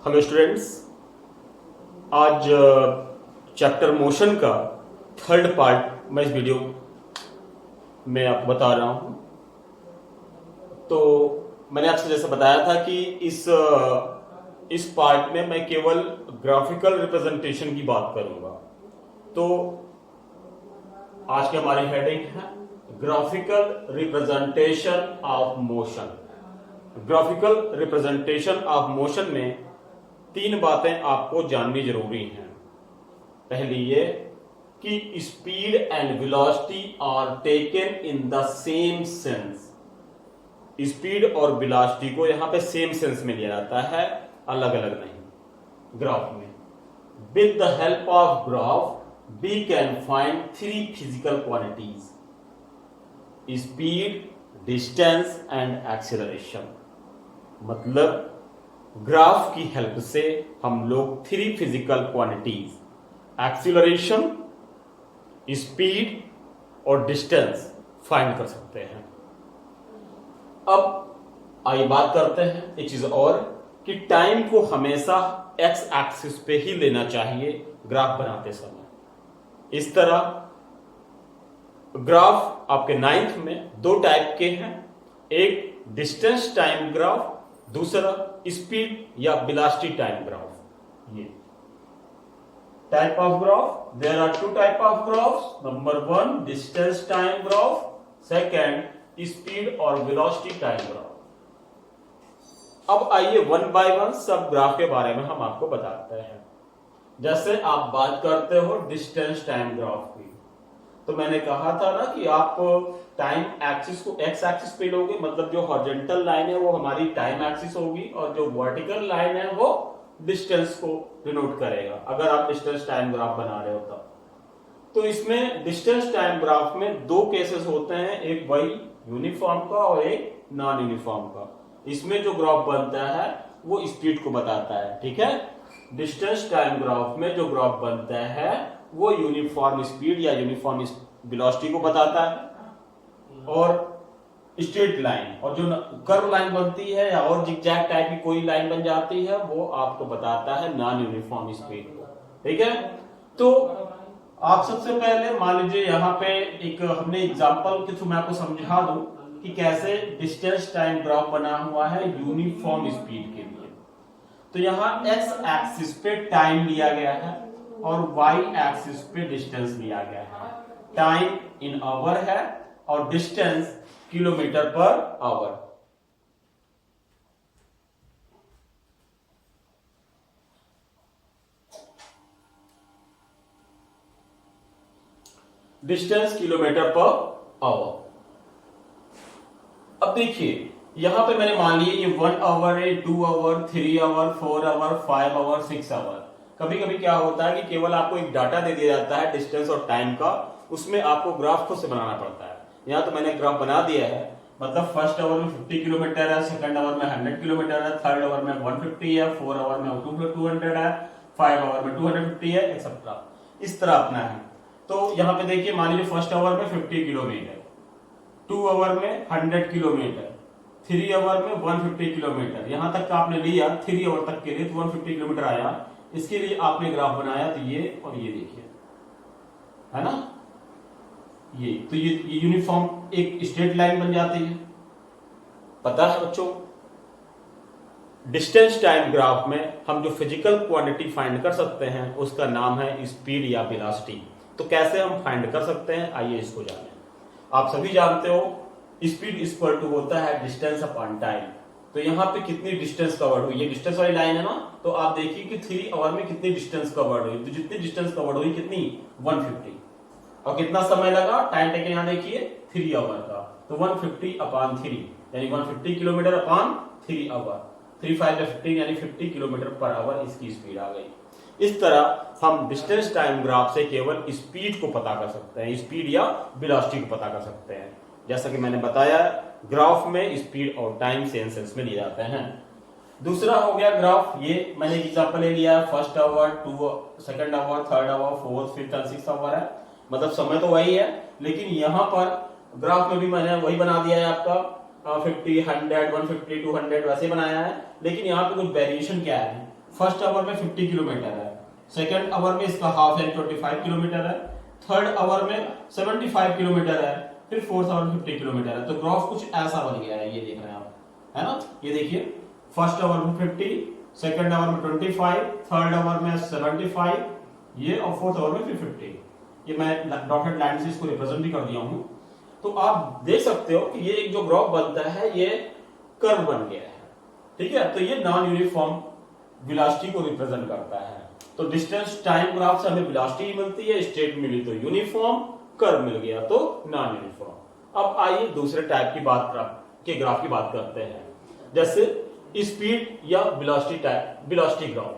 Hello students. आज chapter motion का third part मैं इस वीडियो में आपको बता रहा हूं। तो मैंने आपसे जैसे बताया था कि इस पार्ट में मैं केवल ग्राफिकल रिप्रेजेंटेशन की बात करूंगा। तो आज की हमारी हेडिंग है graphical representation of motion. Graphical representation of motion में तीन बातें आपको जाननी जरूरी हैं। पहली ये कि speed and velocity are taken in the same sense. Speed और वेलोसिटी को यहां पे सेम सेंस में लिया जाता है, अलग अलग नहीं। ग्राफ में with the help of graph we can find three physical quantities: speed, distance and acceleration. मतलब ग्राफ की हेल्प से हम लोग three physical quantities acceleration, speed और डिस्टेंस फाइंड कर सकते हैं। अब आइए बात करते हैं एक चीज और कि टाइम को हमेशा एक्स एक्सिस पे ही लेना चाहिए ग्राफ बनाते समय। इस तरह ग्राफ आपके नाइन्थ में दो टाइप के हैं, एक डिस्टेंस टाइम ग्राफ, दूसरा स्पीड या वेलोसिटी टाइम ग्राफ। ये type of graph, there are two type of graphs. Number one distance time graph, second speed और वेलोसिटी टाइम ग्राफ। अब आइए वन बाय वन सब ग्राफ के बारे में हम आपको बताते हैं। जैसे आप बात करते हो डिस्टेंस टाइम ग्राफ की, तो मैंने कहा था ना कि आप टाइम एक्सिस को एक्स एक्सिस पे लोगे, मतलब जो हॉरिजॉन्टल लाइन है वो हमारी टाइम एक्सिस होगी और जो वर्टिकल लाइन है वो डिस्टेंस को डिनोट करेगा, अगर आप डिस्टेंस टाइम ग्राफ बना रहे हो तब। तो इसमें डिस्टेंस टाइम ग्राफ में दो केसेस होते हैं, एक वही यूनिफॉर्म का और एक नॉन यूनिफॉर्म का। इसमें जो ग्राफ बनता है वो स्पीड को बताता है, ठीक है। डिस्टेंस टाइम ग्राफ में जो ग्राफ बनता है वो यूनिफॉर्म स्पीड या यूनिफॉर्म वेलोसिटी को बताता है। और स्ट्रेट लाइन और जो कर्व लाइन बनती है या और जिगजैग टाइप की कोई लाइन बन जाती है वो आपको बताता है नॉन यूनिफॉर्म स्पीड को, ठीक है। तो आप सबसे पहले मान लीजिए यहाँ पे एक हमने एग्जांपल के थ्रू मैं आपको समझा दूं कि कैसे डिस्टेंस टाइम ग्राफ बना हुआ है यूनिफॉर्म स्पीड के लिए। तो यहाँ एक्स एक्सिस पे टाइम लिया गया है और वाई एक्सिस पे डिस्टेंस लिया गया है। टाइम इन आवर है और distance kilometre per hour. Distance kilometre per hour. अब देखिए यहां पे मैंने मान लिया ये 1 आवर है, 2 hour, 3 hour, 4 hour, 5 hour, 6 hour. कभी कभी क्या होता है कि केवल आपको एक डाटा दे दिया जाता है डिस्टेंस और टाइम का, उसमें आपको ग्राफ खुद से बनाना पड़ता है। यहाँ तो मैंने ग्राफ बना दिया है, मतलब फर्स्ट आवर में 50 किलोमीटर है, सेकंड आवर में 100 किलोमीटर है, थर्ड आवर में 150 है, 4 आवर में 200 है, 5 आवर में 250 है, एक्सेट्रा। इस तरह अपना है। तो यहाँ पे देखिए मान लीजिए फर्स्ट आवर में 50 किलोमीटर, 2 आवर में 100 किलोमीटर, 3 आवर में 150 किलोमीटर। यहां तक का आपने लिया 3 आवर तक के लिए तो 150 किलोमीटर आया। इसके लिए आपने ग्राफ बनाया तो ये और ये देखिए, है ना। ये तो ये यूनिफॉर्म एक स्ट्रेट लाइन बन जाती है, पता है बच्चों। डिस्टेंस टाइम ग्राफ में हम जो फिजिकल क्वांटिटी फाइंड कर सकते हैं उसका नाम है स्पीड या वेलोसिटी। तो कैसे हम फाइंड कर सकते हैं, आइए इसको जानें। आप सभी जानते हो स्पीड इक्वल टू होता है डिस्टेंस अपॉन टाइम। तो यहाँ पे कितनी डिस्टेंस कवर्ड हुई, ये डिस्टेंस वाली लाइन है ना, तो आप देखिए कि 3 आवर में कितनी डिस्टेंस कवर्ड हुई। तो जितनी डिस्टेंस कवर्ड हुई कितनी, 150। और कितना समय लगा, टाइम टेकन यहाँ देखिए 3 आवर का, तो 150 अपॉन 3 यानी 150 किलोमीटर अपॉन 3 आवर। 3 5 15 यानी 50 किलोमीटर पर आवर इसकी स्पीड आ गई। इस तरह हम डिस्टेंस टाइम ग्राफ से केवल स्पीड को पता कर सकते हैं, स्पीड या वेलोसिटी को पता कर सकते हैं। जैसा कि मैंने बताया ग्राफ में स्पीड और टाइम सेम सेंस में लिए जाते हैं। दूसरा हो गया ग्राफ, ये मैंने एग्जांपल ले लिया first hour, second hour, third hour, fourth, fifth और सिक्स्थ आवर है, मतलब समय तो वही है, लेकिन यहां पर ग्राफ में भी मैंने वही बना दिया है आपका 50, 100, 150, 200 वैसे बनाया है। लेकिन यहाँ पे कुछ वेरिएशन क्या है, फर्स्ट आवर में 50 किलोमीटर है, सेकेंड आवर में इसका हाफ है 25 किलोमीटर है, थर्ड आवर में 75 किलोमीटर है, फिर फोर्थ आवर में 50 किलोमीटर है। तो ग्राफ कुछ ऐसा बन गया है, ये देख रहे हैं आप, है ना। ये देखिए फर्स्ट आवर में 50, सेकेंड आवर में 25, थर्ड आवर में 75 ये, और फोर्थ आवर में फिर 50। ये मैं डॉटेड लाइन से इसको रिप्रेजेंट भी कर दिया हूं। तो आप देख सकते हो कि ये एक जो ग्राफ बनता है ये कर्व बन गया है, ठीक है। तो ये नॉन यूनिफॉर्म वेलोसिटी को रिप्रेजेंट करता है। तो डिस्टेंस टाइम ग्राफ से हमें वेलोसिटी मिलती है, स्टेट मिली तो यूनिफॉर्म, कर्व मिल गया तो नॉन यूनिफॉर्म। अब आइए दूसरे टाइप की ग्राफ की बात करते हैं, जैसे स्पीड या वेलोसिटी ग्राफ,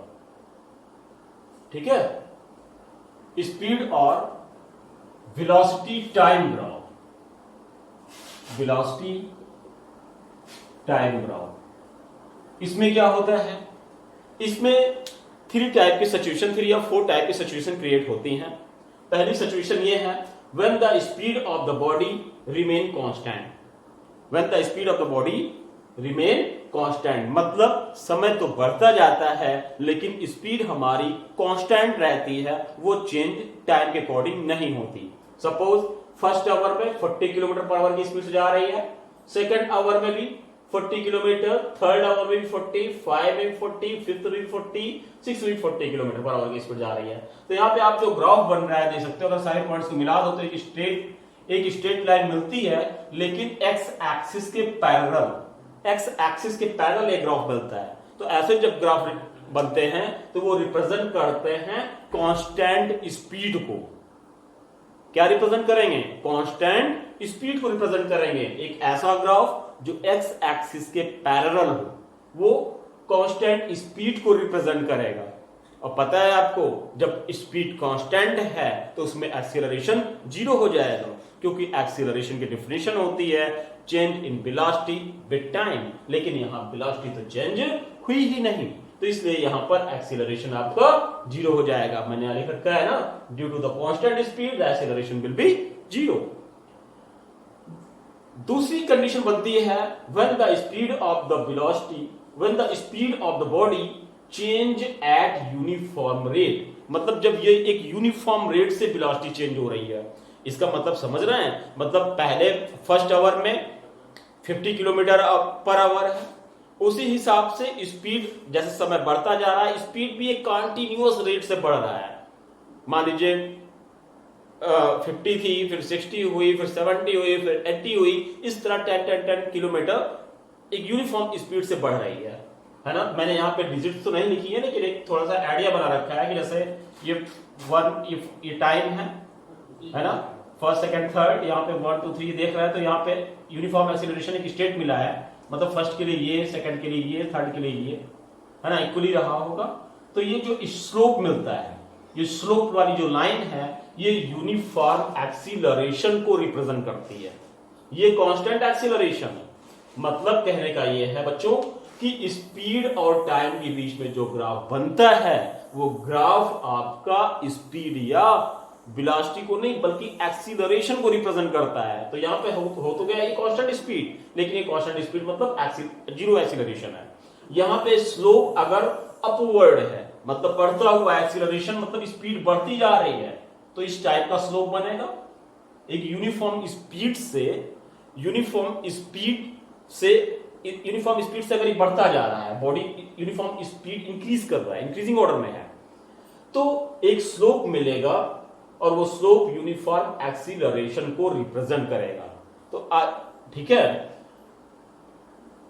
ठीक है। स्पीड और velocity time graph, velocity time graph, इसमें क्या होता है, इसमें 3 टाइप की सिचुएशन, 3 या 4 टाइप की सिचुएशन क्रिएट होती हैं। पहली सिचुएशन ये है when the speed of the body remain constant, when the speed of the body remain constant, मतलब समय तो बढ़ता जाता है लेकिन स्पीड हमारी कांस्टेंट रहती है, वो चेंज टाइम के अकॉर्डिंग नहीं होती। सपोज फर्स्ट आवर में 40 किलोमीटर पर आवर की स्पीड से जा रही है, सेकंड आवर में भी 40 किलोमीटर, थर्ड आवर में भी 40, 5 में भी 40, फिफ्थ में भी 40, 6 में भी 40 किलोमीटर पर आवर की स्पीड जा रही है। तो यहाँ पे आप जो ग्राफ बन रहा है देख सकते हो, अगर सारे पॉइंट्स को मिला दो तो एक स्ट्रेट लाइन मिलती है, लेकिन एक्स एक्सिस के पैरेलल एक ग्राफ बनता है। तो ऐसे जब ग्राफ बनते हैं तो वो रिप्रेजेंट करते हैं कांस्टेंट स्पीड को। क्या रिप्रेजेंट करेंगे? कांस्टेंट स्पीड को रिप्रेजेंट करेंगे। एक ऐसा ग्राफ जो एक्स एक्सिस के पैरेलल हो, वो कांस्टेंट स्पीड को रिप्रेजेंट करेगा। और पता है आपको, जब स्पीड कांस्टेंट है तो उसमें एक्सीलरेशन 0 हो जाएगा, क्योंकि एक्सीलरेशन की डेफिनेशन होती है change in velocity with time, लेकिन यहां वेलोसिटी तो चेंज हुई ही नहीं, तो इसलिए यहां पर एक्सीलरेशन आपका 0 हो जाएगा। मैंने यहां लिख रखा है ना, due to the constant speed the acceleration will be 0। दूसरी कंडीशन बनती है when the speed of the velocity, when the speed of the body change at uniform rate, मतलब जब ये एक यूनिफॉर्म रेट से वेलोसिटी चेंज हो रही है। इसका मतलब समझ रहे हैं, मतलब पहले फर्स्ट आवर में 50 किलोमीटर पर आवर है, उसी हिसाब से स्पीड जैसे समय बढ़ता जा रहा है, स्पीड भी एक कंटिन्यूअस रेट से बढ़ रहा है। मान लीजिए 50 थी, फिर 60 हुई, फिर 70 हुई, फिर 80 हुई, इस तरह 10 किलोमीटर एक यूनिफॉर्म स्पीड से बढ़ रही है ना। मैंने यहाँ पे डिजिट तो नहीं लिखी है, लेकिन एक थोड़ा सा आइडिया बना रखा है कि जैसे ये टाइम है ना, फर्स्ट सेकंड थर्ड, यहाँ पे 1 2 3 देख रहा है, तो यहाँ पे यूनिफॉर्म एक्सीलरेशन एक स्टेट मिला है, मतलब फर्स्ट के लिए ये, सेकंड के लिए ये, थर्ड के लिए ये, है ना, इक्वली रहा होगा। तो ये जो स्लोप मिलता है, ये स्लोप वाली जो लाइन है, ये यूनिफॉर्म एक्सीलरेशन को रिप्रेजेंट करती है। ये कांस्टेंट एक्सीलरेशन है। मतलब कहने का ये है बच्चों कि स्पीड और टाइम के बीच में जो ग्राफ बनता है, वो ग्राफ आपका स्पीड या वेलोसिटी को नहीं बल्कि एक्सीलरेशन को रिप्रेजेंट करता है। तो यहां पे हो तो गया ये कांस्टेंट स्पीड, लेकिन ये कांस्टेंट स्पीड मतलब 0 एक्सीलरेशन है। यहां पे स्लोप अगर अपवर्ड है, मतलब बढ़ता हुआ एक्सीलरेशन, मतलब स्पीड बढ़ती जा रही है, तो इस टाइप का स्लोप बनेगा। एक यूनिफॉर्म स्पीड से अगर ये बढ़ता जा रहा है, बॉडी यूनिफॉर्म स्पीड इंक्रीज कर रहा है, इंक्रीजिंग ऑर्डर में है, तो एक स्लोप मिलेगा और वो स्लोप यूनिफॉर्म एक्सीलरेशन को रिप्रेजेंट करेगा। तो ठीक है।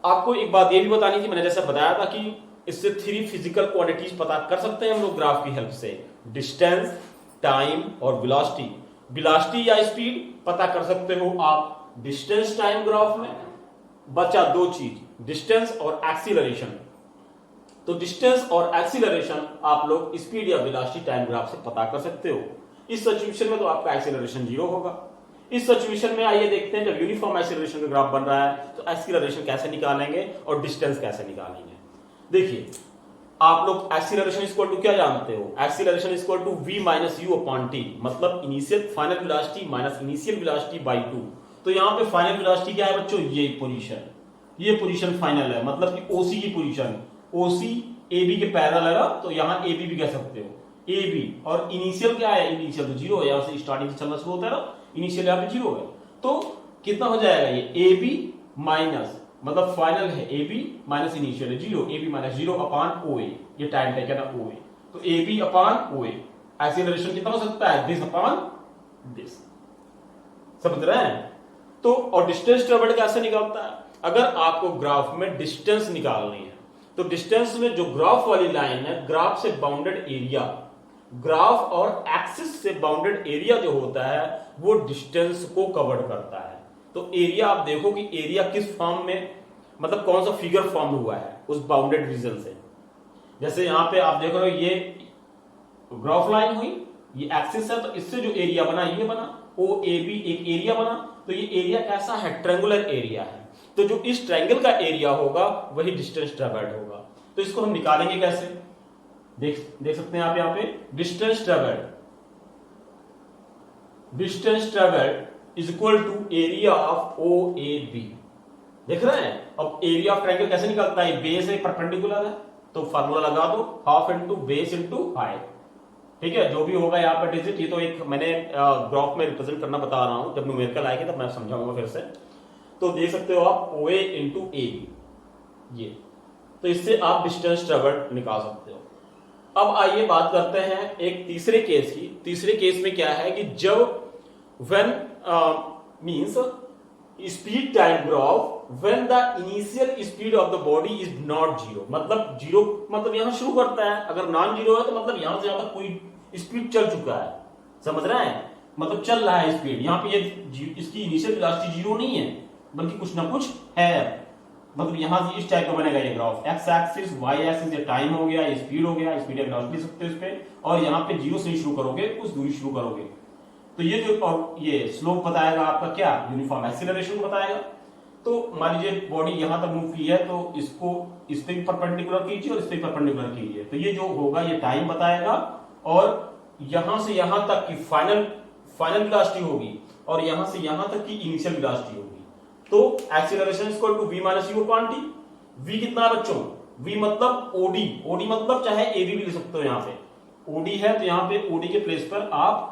आपको एक बात ये भी बतानी थी, मैंने जैसा बताया था कि इससे 3 फिजिकल क्वांटिटीज पता कर सकते हैं हम लोग ग्राफ की हेल्प से, डिस्टेंस, टाइम और वेलोसिटी। वेलोसिटी या स्पीड पता कर सकते हो आप डिस्टेंस टाइम ग्राफ में। बचा 2 चीज, डिस्टेंस और एक्सीलरेशन। तो डिस्टेंस और एक्सीलरेशन आप लोग स्पीड या वेलोसिटी टाइम ग्राफ से पता कर सकते हो। इस सिचुएशन में तो आपका एक्सीलरेशन 0 होगा। इस सिचुएशन में आइए देखते हैं, जब यूनिफॉर्म एक्सीलरेशन का ग्राफ बन रहा है तो एक्सीलरेशन कैसे निकालेंगे और डिस्टेंस कैसे निकालेंगे। देखिए, आप लोग एक्सीलरेशन इक्वल टू क्या जानते हो? Acceleration equal to v minus U upon T, मतलब initial final velocity minus initial velocity by 2। तो यहां पे फाइनल वेलोसिटी क्या है बच्चों? ये पोजीशन फाइनल है, मतलब कि ओसी की पोजीशन, ओसी ए बी के पैरेलल है ना, तो यहां ए बी भी कह सकते हो, ए बी, और इनिशियल क्या है, इनिशियल तो जीरो है, यहां से स्टार्टिंग से चलना शुरू होता है ना, इनिशियल यहां पे जीरो है, तो कितना हो जाएगा ये ए बी माइनस, मतलब फाइनल है ए बी माइनस इनिशियल है zero, A B minus zero upon O A, ये टाइम टेकन है ओ ए, तो A B upon O A, acceleration कितना हो सकता है, दिस अपॉन दिस, समझ रहे हैं। तो और डिस्टेंस ट्रेवल्ड कैसे निकालता है, अगर आपको ग्राफ में डिस्टेंस निकालनी है तो डिस्टेंस में जो ग्राफ वाली लाइन है, ग्राफ से बाउंडेड एरिया, ग्राफ और एक्सिस से बाउंडेड एरिया जो होता है वो डिस्टेंस को कवर करता है। तो एरिया आप देखो कि एरिया किस फॉर्म में, मतलब कौन सा फिगर फॉर्म हुआ है उस बाउंडेड रीजन से। जैसे यहां पे आप देख रहे हो ये ग्राफ लाइन हुई, ये एक्सिस है, तो इससे जो एरिया बना ये बना ओ ए बी, एक एरिया बना, तो ये एरिया कैसा है, ट्रायंगुलर एरिया है, तो जो इस ट्रायंगल का एरिया होगा वही डिस्टेंस ट्रेवल्ड होगा। तो इसको हम निकालेंगे कैसे, देख सकते हैं आप यहां पे, distance travelled is equal to area of O A B, देख रहे हैं। अब एरिया ऑफ ट्रायंगल कैसे निकलता है, बेस है परपेंडिकुलर है, तो फार्मूला लगा दो, half into base into height, ठीक है, जो भी होगा यहाँ पर डिजिट, ये तो एक मैंने ग्राफ में रिप्रेजेंट करना बता रहा हूं, जब न्यूमेरिकल आएगी तब मैं समझाऊंगा फिर से। तो देख सकते हो आप ओ ए इंटू ए बी, ये, तो इससे आप डिस्टेंस ट्रेवल्ड निकाल सकते हो। अब आइए बात करते हैं एक तीसरे केस की। तीसरे केस में क्या है कि जब when means speed time graph when the initial speed of the body is not zero, मतलब जीरो मतलब यहां शुरू करता है, अगर नॉन जीरो है तो मतलब यहां से ज्यादा कोई स्पीड चल चुका है, समझ रहे हैं, मतलब चल रहा है स्पीड, यहां पे ये इसकी इनिशियल वेलोसिटी जीरो नहीं है बल्कि कुछ ना कुछ है, मतलब यहां से इस टाइप का बनेगा ये graph, X axis Y axis, ये टाइम हो गया, ये स्पीड हो गया, स्पीड वेलोसिटी सकते हो इस पे, और यहां पे जीरो से शुरू करोगे, कुछ दूरी शुरू करोगे, तो ये जो और ये स्लोप बताएगा आपका क्या, यूनिफॉर्म एक्सीलरेशन बताएगा। तो मान लीजिए बॉडी यहां तक मूव की है, तो इसको इस पे भी परपेंडिकुलर कीजिए और इस पे परपेंडिकुलर कीजिए, तो ये जो होगा ये टाइम बताएगा, और यहां से यहां तक की फाइनल वेलोसिटी होगी, और यहां से यहां तक की इनिशियल वेलोसिटी होगी। तो acceleration is equal to v minus U upon T. v कितना है बच्चों, v मतलब ओडी, ओडी मतलब चाहे एबी भी ले सकते हो, यहां पे ओडी है तो यहां पे ओडी के प्लेस पर आप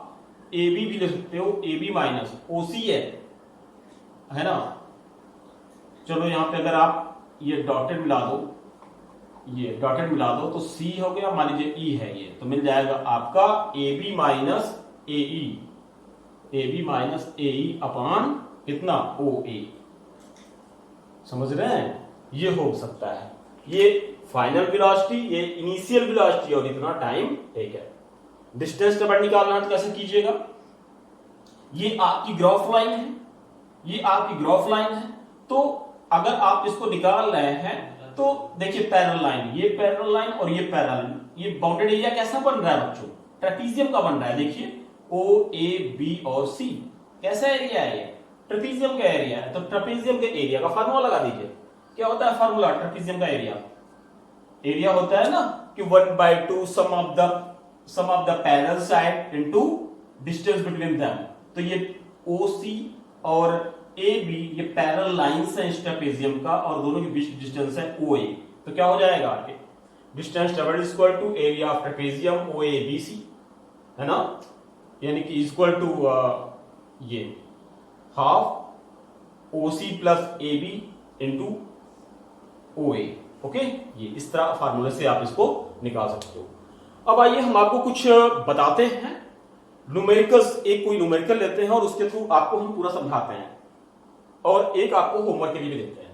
एबी भी ले सकते हो, एबी माइनस ओसी है ना। चलो यहां पे अगर आप ये डॉटेड मिला दो, ये डॉटेड मिला दो तो सी हो गया, मान लीजिए ई है ये, तो मिल जाएगा आपका AB minus AE, AB minus AE upon कितना ओ ए, समझ रहे हैं, ये हो सकता है, ये फाइनल वेलोसिटी, ये इनिशियल वेलोसिटी, और इतना टाइम ठीक है। डिस्टेंस ट्रेवल्ड निकालना है तो कैसे कीजिएगा, ये आपकी ग्राफ लाइन है, ये आपकी ग्राफ लाइन है, तो अगर आप इसको निकाल रहे हैं तो देखिए पैरेलल लाइन, ये पैरेलल लाइन और ये पैरेलल, ये बाउंडेड एरिया कैसा बन रहा है बच्चों, ट्रेपीजियम का बन रहा है, देखिए ओ ए बी और सी, कैसा एरिया है ये, ट्रेपीजियम का एरिया है, तो ट्रेपीजियम के एरिया का फार्मूला लगा दीजिए, क्या होता है फार्मूला ट्रेपीजियम का एरिया होता है ना कि 1/2 sum of the parallel side into distance between them, तो ये OC और AB ये पैरेलल लाइंस हैं इस ट्रेपीजियम का, और दोनों के बीच डिस्टेंस है OA, तो क्या हो जाएगा distance travelled is equal to area of trapezium OABC, है ना, यानी कि इक्वल टू ये half OC plus AB into OA, okay, ये इस तरह फार्मूले से आप इसको निकाल सकते हो। अब आइए हम आपको कुछ बताते हैं न्यूमेरिकल्स, एक कोई न्यूमेरिकल लेते हैं और उसके थ्रू आपको हम पूरा समझाते हैं, और एक आपको होमवर्क के लिए भी देते हैं।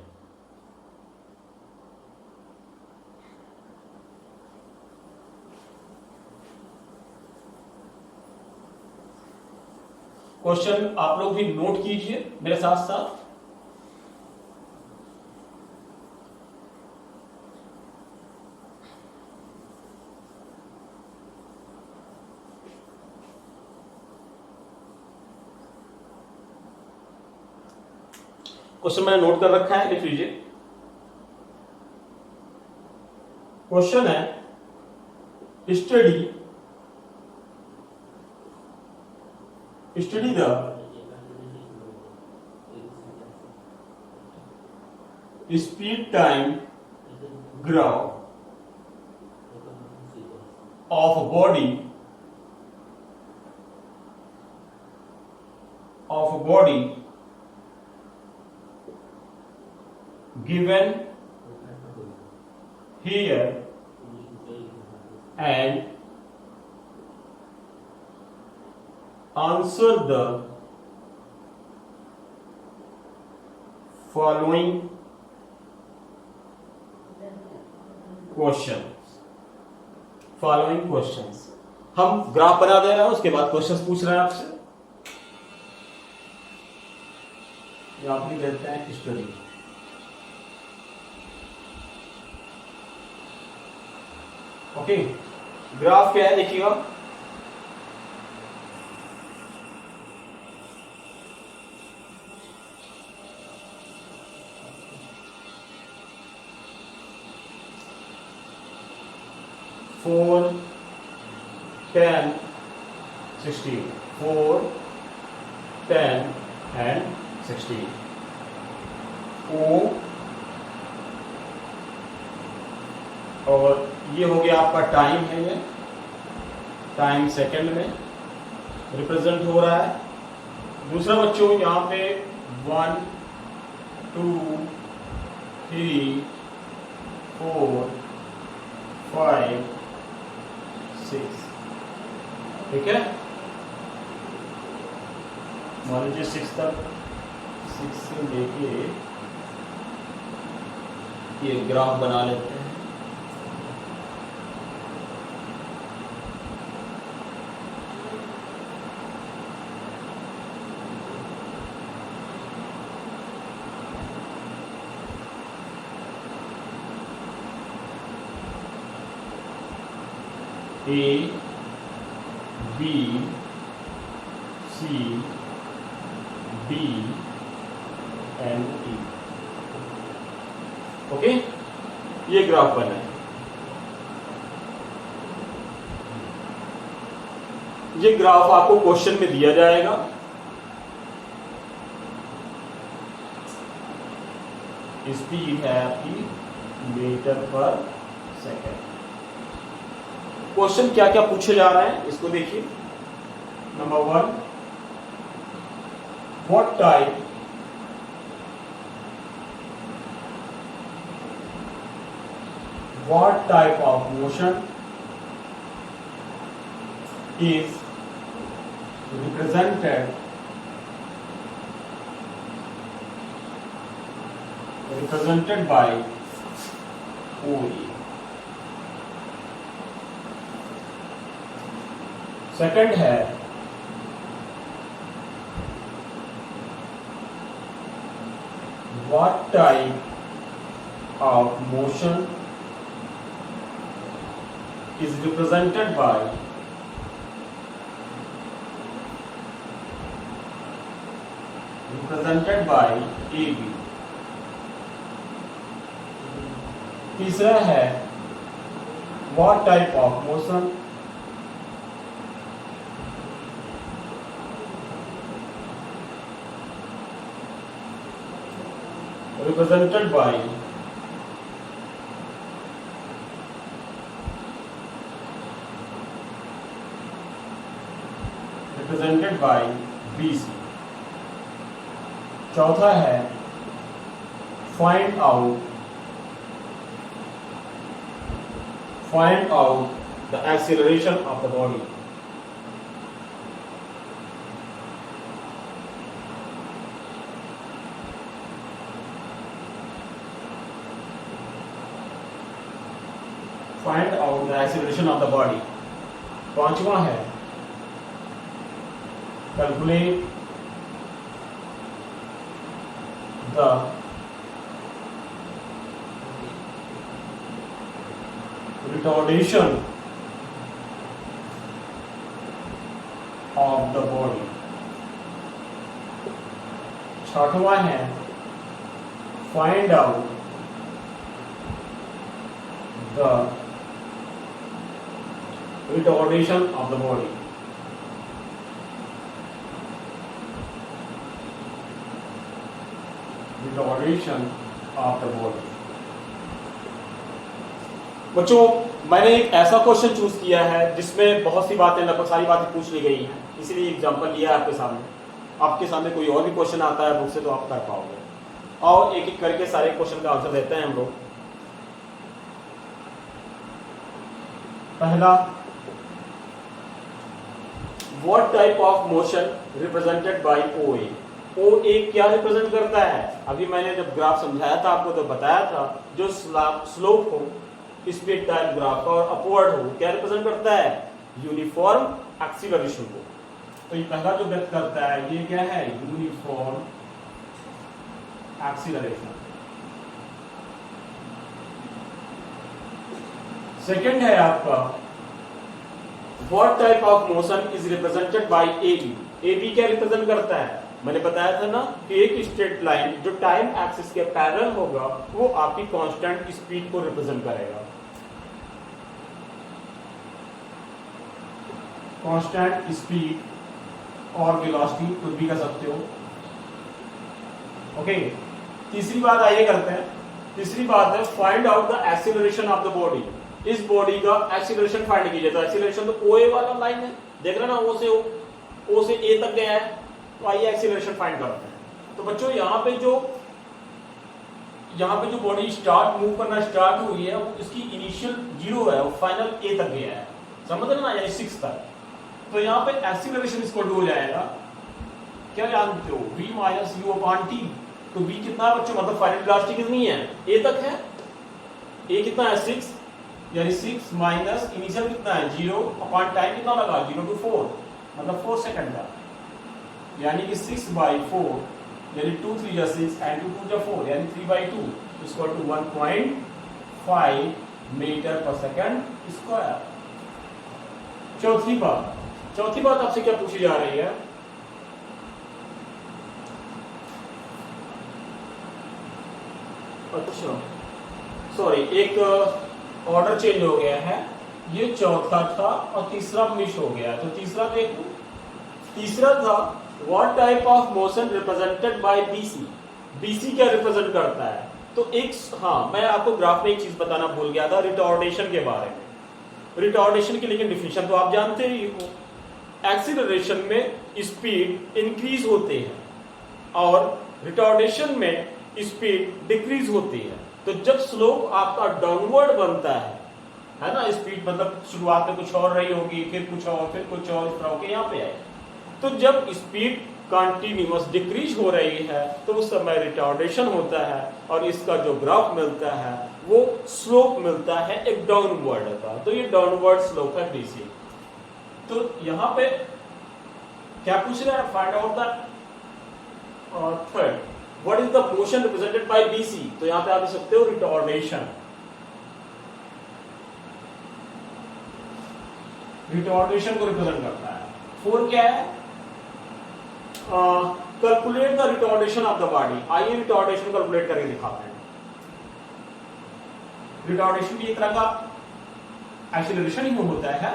क्वेश्चन आप लोग भी नोट कीजिए मेरे साथ साथ। क्वेश्चन मैंने नोट कर रखा है, लिख लीजिए। क्वेश्चन है study the speed time graph of a body given here and answer the following questions. हम ग्राफ बना दे रहे हैं, उसके बाद क्वेश्चंस पूछ रहे हैं आपसे. आप भी लेते हैं हिस्ट्री. ओके, ग्राफ क्या है देखिएगा. फोर 10 16 4 10 and 16 O, और ये हो गया आपका टाइम है. ये टाइम सेकंड में रिप्रेजेंट हो रहा है. दूसरा बच्चों यहाँ पे 1 2 3 4 5 6, ठीक है. मान लीजिए 6 तक, 6 से लेके ये ग्राफ बना लेते हैं. A, B, C, D and E. Okay, ये ग्राफ बना है. ये ग्राफ आपको क्वेश्चन में दिया जाएगा. स्पीड है आपकी मीटर पर सेकेंड. क्वेश्चन क्या क्या पूछे जा रहे हैं इसको देखिए. Number 1, what type of motion is represented by OE. Second है what type of motion is represented by AB. तीसरा है what type of motion represented by BC. चौथा है find out the acceleration of the body. Find out the acceleration of the body. पांचवा है calculate the retardation of the body. छठवा है find out the retardation of the body. Retardation of the body. बच्चों मैंने एक ऐसा question choose किया है जिसमें बहुत सी बातें, लगभग सारी बातें पूछ ली गई हैं, इसीलिए एग्जांपल लिया है आपके सामने। आपके सामने कोई और भी क्वेश्चन आता है बुक से तो आप कर पाओगे। और एक एक करके सारे क्वेश्चन का आंसर देते हैं हम लोग। पहला, what type of motion represented by OA? OA क्या रिप्रेजेंट करता है? अभी मैंने जब ग्राफ समझाया था आपको तो बताया था, जो स्लोप हो स्पीड टाइप ग्राफ का और अपवर्ड हो, क्या रिप्रेजेंट करता है? यूनिफॉर्म एक्सीलरेशन को। तो ये पहला जो व्यक्त करता है ये क्या है? Uniform acceleration. सेकंड है आपका, what type of motion is represented by AB? AB क्या रिप्रेजेंट करता है? मैंने बताया था ना कि एक स्ट्रेट लाइन जो टाइम एक्सिस के पैरेलल होगा वो आपकी कांस्टेंट स्पीड को रिप्रेजेंट करेगा। कांस्टेंट स्पीड और वेलोसिटी कुछ भी कर सकते हो। ओके, तीसरी बात आइए करते हैं। तीसरी बात है, find out the acceleration of the body. इस बॉडी का एक्सीलरेशन फाइंड कीजिए। तो एक्सीलरेशन तो OA वाला लाइन है, देख रहे ना, O से A तक गया है, तो आइए एक्सीलरेशन फाइंड करते हैं। तो बच्चों यहाँ पे जो बॉडी स्टार्ट मूव करना स्टार्ट हुई है वो इसकी इनिशियल 0 है, वो फाइनल A तक गया है, समझ रहे ना, यानी 6 तक। तो यहाँ पे एक्सीलरेशन इसको हो जाएगा, क्या जानते हो, v minus U upon T. तो v कितना है बच्चों, मतलब फाइनल वेलोसिटी कितनी है? A तक है। A कितना है? 6, यानी 6 माइनस इनिशियल कितना है? 0 अपॉन टाइम कितना लगा? 0 to 4, मतलब 4 सेकंड का, यानी कि 6/4, यानी 2 3 जा 6 एंड 2 2 जा 4, यानी 3/2 इक्वल टू 1.5 मीटर पर सेकंड स्क्वायर। चौथी बात आपसे क्या पूछी जा रही है? अच्छा सॉरी, एक ऑर्डर चेंज हो गया है, ये चौथा था और तीसरा मिस हो गया। तो तीसरा देखो, तीसरा था what type of motion represented by BC? BC क्या रिप्रेजेंट करता है? तो एक, हाँ मैं आपको ग्राफ में एक चीज बताना भूल गया था, रिटॉर्डेशन के बारे में। रिटॉर्डेशन की लेकिन डिफिनेशन तो आप जानते ही हो। एक्सीलरेशन में स्पीड इंक्रीज होती है और रिटॉर्डेशन में स्पीड डिक्रीज होती है। तो जब स्लोप आपका डाउनवर्ड बनता है ना, स्पीड मतलब शुरुआत में कुछ और रही होगी, फिर कुछ और, फिर कुछ और, इस तरह के यहाँ पे आए। तो जब स्पीड कंटिन्यूअस डिक्रीज हो रही है तो उस समय रिटॉर्डेशन होता है और इसका जो ग्राफ मिलता है वो स्लोप मिलता है एक डाउनवर्ड का। तो ये डाउनवर्ड स्लोप है BC। तो यहाँ पे क्या पूछ रहा है? Find out the third, what is the motion represented by BC? तो यहाँ पे आप लिख सकते हो रिटॉर्डेशन। रिटॉर्डेशन को रिप्रेजेंट करता है। 4 क्या है? Calculate the retardation of the body. आइए रिटॉर्डेशन कैलकुलेट करके दिखाते हैं। रिटॉर्डेशन भी एक तरह का एक्सीलरेशन ही होता है।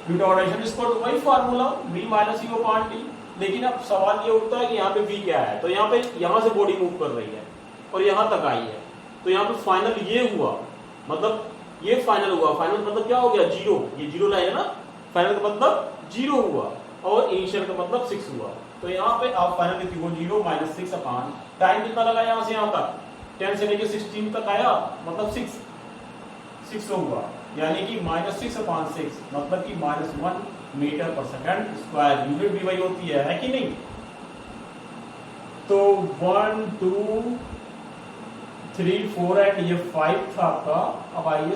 रिटॉर्डेशन इसको वही formula v minus U upon T. लेकिन अब सवाल ये उठता है कि यहाँ पे v क्या है? तो यहाँ पे यहां से बॉडी मूव कर रही है और यहां तक आई है, तो यहाँ पे फाइनल ये हुआ, मतलब ये फाइनल हुआ। फाइनल मतलब क्या हो गया? 0। ये 0 लाइन है ना, फाइनल का मतलब 0 हुआ और इनिशियल का मतलब 6 हुआ। तो यहाँ पे आप फाइनल लिखते हो 0 माइनस 6 अपॉन टाइम कितना लगा यहाँ से यहाँ तक? 10 से लेके 16 तक आया, मतलब 6 हुआ, यानी कि -6 अपॉन 6 मतलब कि -1 मीटर पर सेकंड स्क्वायर। यूनिट भी वही होती है कि नहीं? तो 1 2 3 4 एंड ये 5 था आपका। अब आइए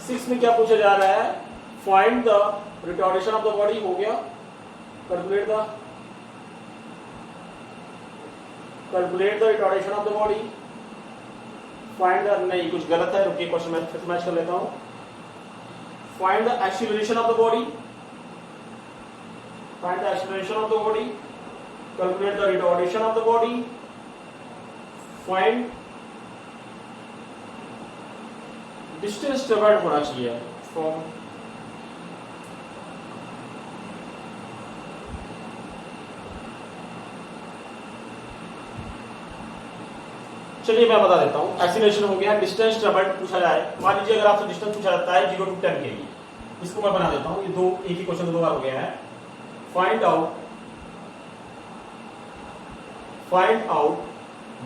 6 में क्या पूछा जा रहा है? Find the retardation of the body. हो गया, calculate the retardation of the body. Find the, नहीं कुछ गलत है, रुकिए क्वेश्चन मैं फिर मैच कर लेता हूं। Find the acceleration of the body. Find the acceleration of the body, calculate the retardation of the body, find distance travelled होना चाहिए फ्रॉम चलिए मैं बता देता हूँ। एक्सीलरेशन हो गया, डिस्टेंस ट्रेवल्ड पूछा जाए, मान लीजिए अगर आपसे डिस्टेंस पूछा जाता है 0 to 10 के लिए, इसको मैं बना देता हूँ, ये दो एक ही क्वेश्चन दो बार हो गया है। Find out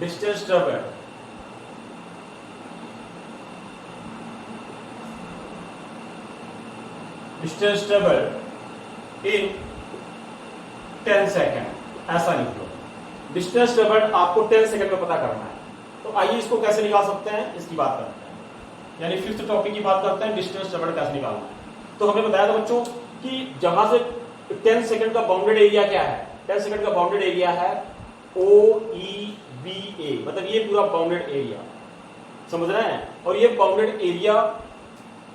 distance travelled in 10 second, ऐसा लिख लो। डिस्टेंस ट्रेवल्ड आपको 10 सेकेंड में पता करना है। तो आइए इसको कैसे निकाल सकते हैं, इसकी बात करते हैं, यानी फिफ्थ टॉपिक की बात करते हैं, डिस्टेंस ट्रेवल्ड कैसे निकालना है। तो हमें बताया था बच्चों कि जहां से 10 सेकेंड का बाउंडेड एरिया क्या है, 10 सेकेंड का बाउंडेड एरिया है OEBA, मतलब ये पूरा बाउंडेड एरिया, समझ रहे हैं। और ये बाउंडेड एरिया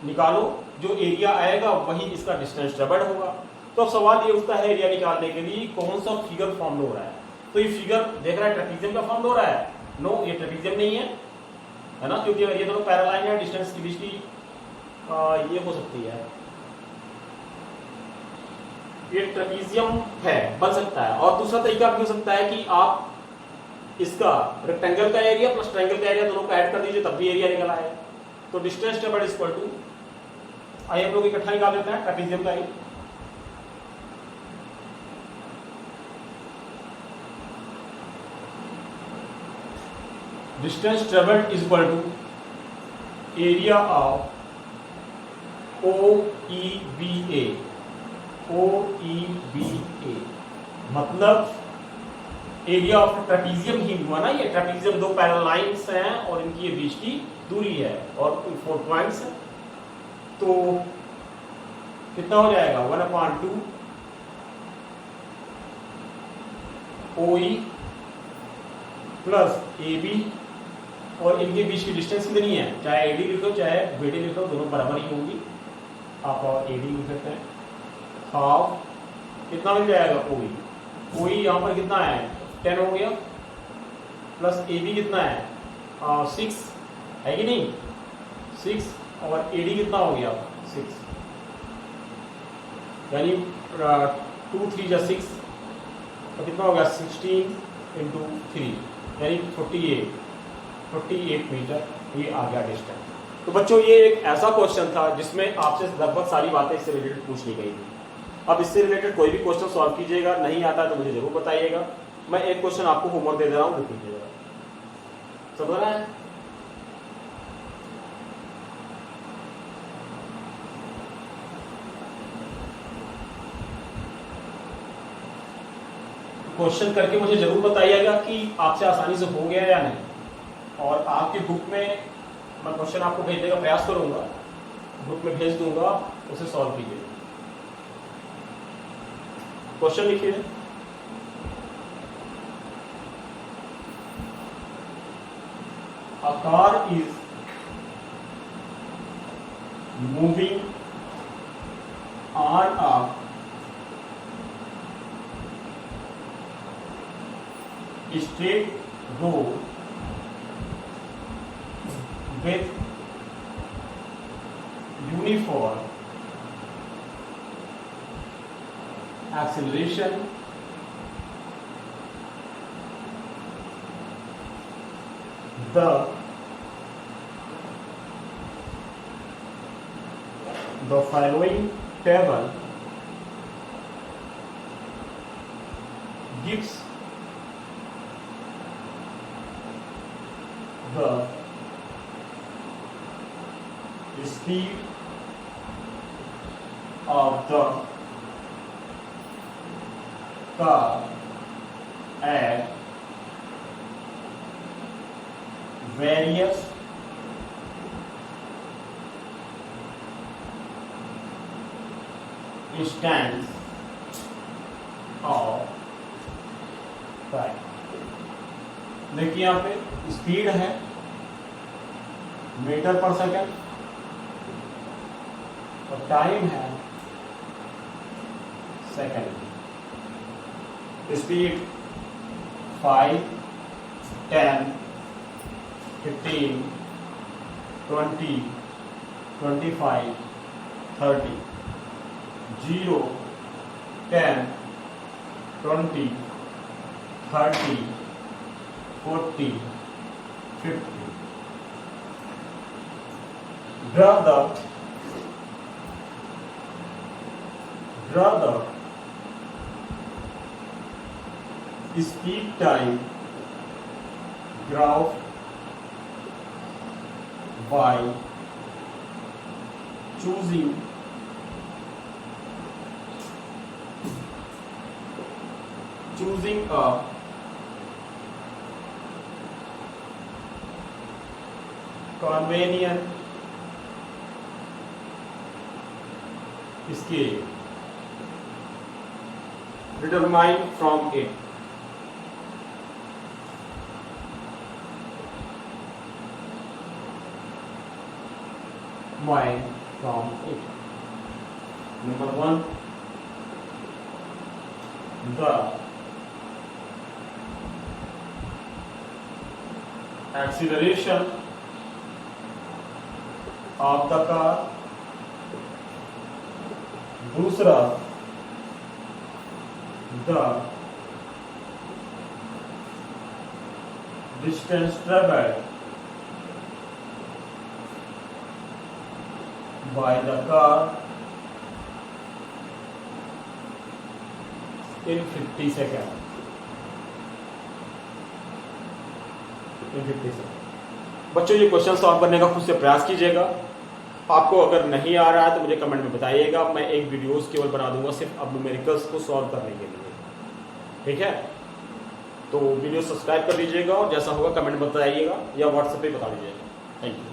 निकालो, जो एरिया आएगा वही इसका डिस्टेंस ट्रेवल्ड होगा। तो अब सवाल ये उठता है एरिया निकालने के लिए कौन सा फिगर फॉर्म हो रहा है। तो ये फिगर देख रहा है ट्रेपीजियम का फॉर्म हो रहा है, नो ये ट्रेपीजियम नहीं है ना, क्योंकि ये दोनों पैरेलल है, डिस्टेंस की बीच की ये हो सकती है, ये ट्रेपीजियम है, बन सकता है। और दूसरा तरीका भी हो सकता है कि आप इसका रेक्टेंगल का एरिया प्लस ट्रायंगल का एरिया दोनों को ऐड कर दीजिए, तब भी एरिया निकल आए। तो distance travelled is equal to, आइए हम लोग इकट्ठा निकाल लेते हैं ट्रेपीजियम का ही। Distance travelled is equal to area of OEBA, मतलब एरिया ऑफ ट्रेपीजियम ही हुआ ना, ये ट्रेपीजियम दो पैरेलल लाइंस हैं और इनकी ये बीच की दूरी है और 4 पॉइंट्स हैं। तो कितना हो जाएगा 1/2 OE प्लस AB, और इनके बीच की डिस्टेंस कितनी है, चाहे AD लिखो चाहे BD लिखो, दोनों बराबर ही होंगी। आप AD लिख सकते हैं, हाफ कितना मिल जाएगा OE यहाँ पर कितना है 10 हो गया, प्लस AB कितना है 6 है कि नहीं, 6, और AD कितना हो गया 6, यानी 2 3 जा 6, तो कितना हो गया 16 × 3 यानी 48 मीटर, ये आ गया डिस्टेंस। तो बच्चों ये एक ऐसा क्वेश्चन था जिसमें आपसे लगभग सारी बातें इससे रिलेटेड पूछ ली गई थी। अब इससे रिलेटेड कोई भी क्वेश्चन सॉल्व कीजिएगा, नहीं आता है तो मुझे जरूर बताइएगा। मैं एक क्वेश्चन आपको होमवर्क दे दे रहा हूँ, लिख लीजिएगा, समझ रहा है। क्वेश्चन करके मुझे जरूर बताइएगा कि आपसे आसानी से हो गया या नहीं। और आपकी बुक में मैं क्वेश्चन आपको भेजने का प्रयास करूंगा, बुक में भेज दूंगा, उसे सॉल्व कीजिए। क्वेश्चन लिखिए, a car is moving on a straight road with uniform acceleration the following table gives the speed of the car at various stands of time। देखिए यहाँ पे स्पीड है मीटर पर सेकंड और टाइम है second. Speed 5, 10, 15, 20, 25, 30, 0, 10, 20, 30, 40, 50. Draw the speed time graph by choosing a convenient scale determined from it. From it. Number 1, the acceleration of the car. दूसरा, the distance traveled by the car in 50 seconds. बच्चों ये question solve करने का खुद से प्रयास कीजिएगा। आपको अगर नहीं आ रहा है तो मुझे कमेंट में बताइएगा, मैं एक वीडियोस केवल बना दूंगा सिर्फ अब न्यूमेरिकल्स को सॉल्व करने के लिए। ठीक है, तो वीडियो सब्सक्राइब कर दीजिएगा और जैसा होगा कमेंट में बताइएगा या व्हाट्सएप पे बता दीजिएगा। Thank you.